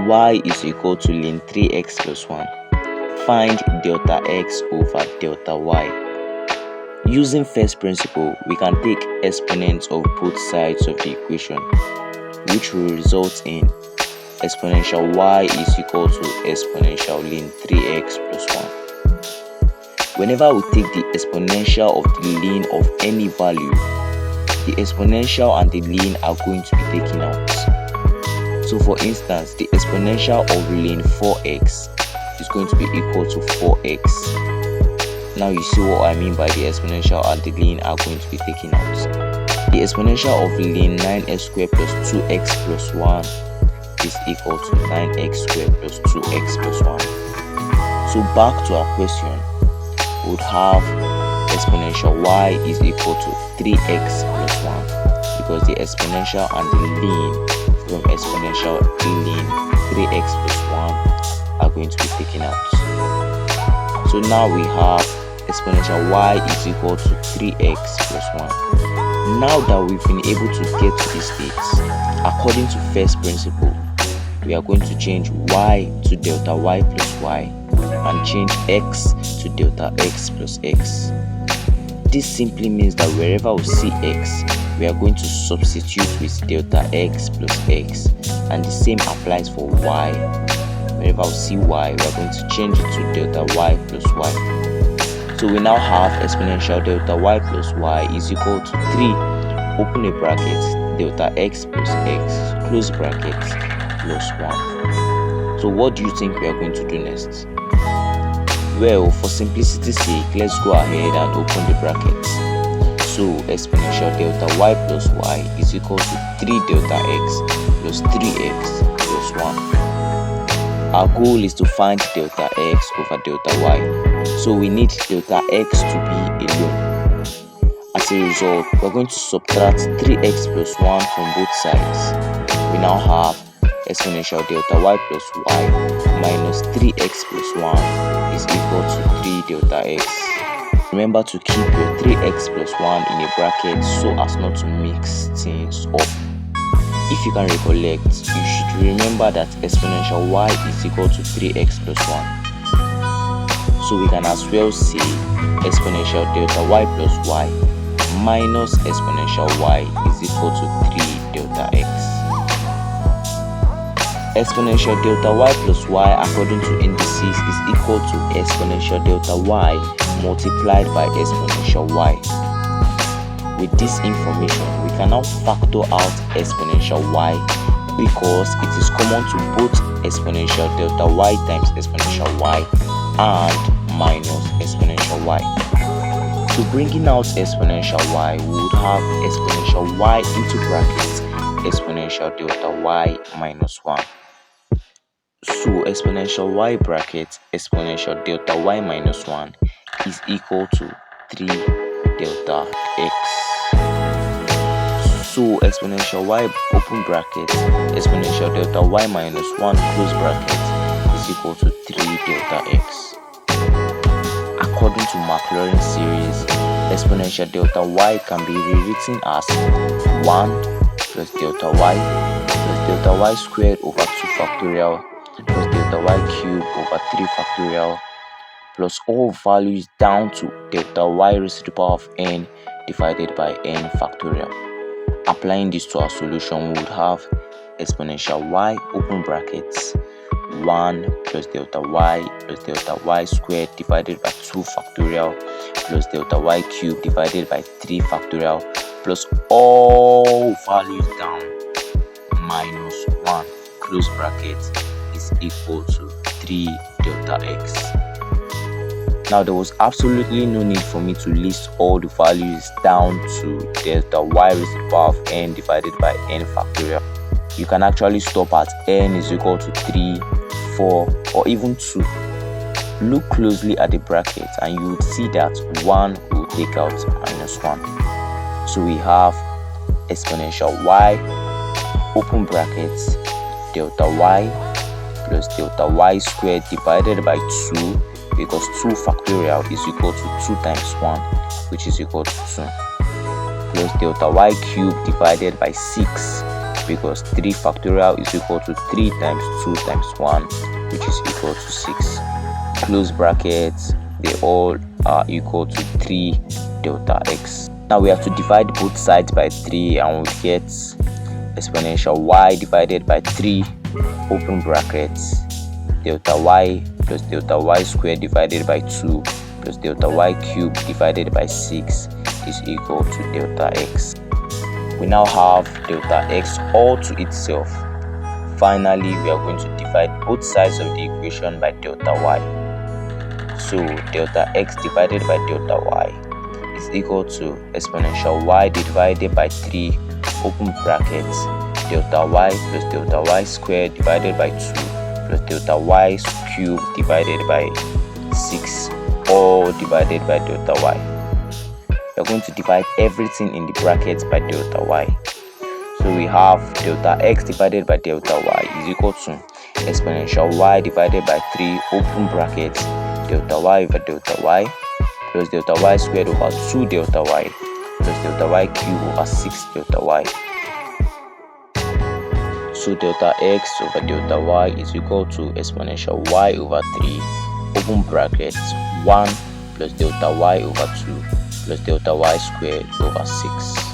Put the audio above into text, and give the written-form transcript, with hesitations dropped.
y is equal to ln 3x plus 1. Find delta x over delta y. Using first principle, we can take exponents of both sides of the equation, which will result in exponential y is equal to exponential ln 3x plus 1. Whenever we take the exponential of the ln of any value, the exponential and the ln are going to be taken out. So for instance, the exponential of ln 4x is going to be equal to 4x. Now you see what I mean by the exponential and the ln are going to be taken out. The exponential of ln 9x squared plus 2x plus 1 is equal to 9x squared plus 2x plus 1. So back to our question, we would have exponential y is equal to 3x plus 1 because the exponential and the ln from exponential ln 3x plus 1 are going to be taken out. So now we have exponential y is equal to 3x plus 1. Now that we've been able to get to this state, according to first principle, we are going to change y to delta y plus y and change x to delta x plus x. This simply means that wherever we see x, we are going to substitute with delta x plus x, and the same applies for y. Wherever we see y, we are going to change it to delta y plus y. So we now have exponential delta y plus y is equal to 3, open a bracket, delta x plus x, close bracket, plus 1. So what do you think we are going to do next? Well, for simplicity's sake, let's go ahead and open the brackets. So exponential delta y plus y is equal to 3 delta x plus 3x plus 1. Our goal is to find delta x over delta y, so we need delta x to be alone. As a result, we're going to subtract 3x plus 1 from both sides. We now have exponential delta y plus y minus 3x plus 1 is equal to 3 delta x. Remember to keep your 3x plus 1 in a bracket so as not to mix things up. If you can recollect, you should remember that exponential y is equal to 3x plus 1. So we can as well say exponential delta y plus y minus exponential y is equal to 3 delta x. Exponential delta y plus y according to indices is equal to exponential delta y multiplied by exponential y. With this information, we can now factor out exponential y because it is common to both exponential delta y times exponential y and minus exponential y. So bringing out exponential y, we would have exponential y into brackets exponential delta y minus 1. So exponential y bracket exponential delta y minus 1 is equal to 3 delta x. So exponential y open bracket exponential delta y minus 1 close bracket is equal to 3 delta x. According to Maclaurin series, exponential delta y can be rewritten as 1 plus delta y squared over 2 factorial plus delta y cubed over 3 factorial plus all values down to delta y raised to the power of n divided by n factorial. Applying this to our solution, we would have exponential y open brackets 1 plus delta y squared divided by 2 factorial plus delta y cubed divided by 3 factorial plus all values down minus 1 close bracket is equal to 3 delta x. Now there was absolutely no need for me to list all the values down to delta y raised to the power of n divided by n factorial. You can actually stop at n is equal to 3, 4 or even 2. Look closely at the bracket and you would see that 1 will take out minus 1. So we have exponential y open brackets delta y plus delta y squared divided by 2 because 2 factorial is equal to 2 times 1 which is equal to 2 plus delta y cubed divided by 6 because 3 factorial is equal to 3 times 2 times 1, which is equal to 6. Close brackets, they all are equal to 3 delta x. Now we have to divide both sides by 3 and we get exponential y divided by 3, open brackets, delta y plus delta y squared divided by 2 plus delta y cubed divided by 6 is equal to delta x. We now have delta x all to itself. Finally, we are going to divide both sides of the equation by delta y. So delta x divided by delta y is equal to exponential y divided by 3, open brackets, delta y plus delta y squared divided by 2 plus delta y cubed divided by 6, all divided by delta y. We are going to divide everything in the brackets by delta y. So we have delta x divided by delta y is equal to exponential y divided by 3, open brackets, delta y over delta y plus delta y squared over 2 delta y plus delta y cubed over 6 delta y. So delta x over delta y is equal to exponential y over 3, open brackets, 1 plus delta y over 2 plus delta y squared over 6.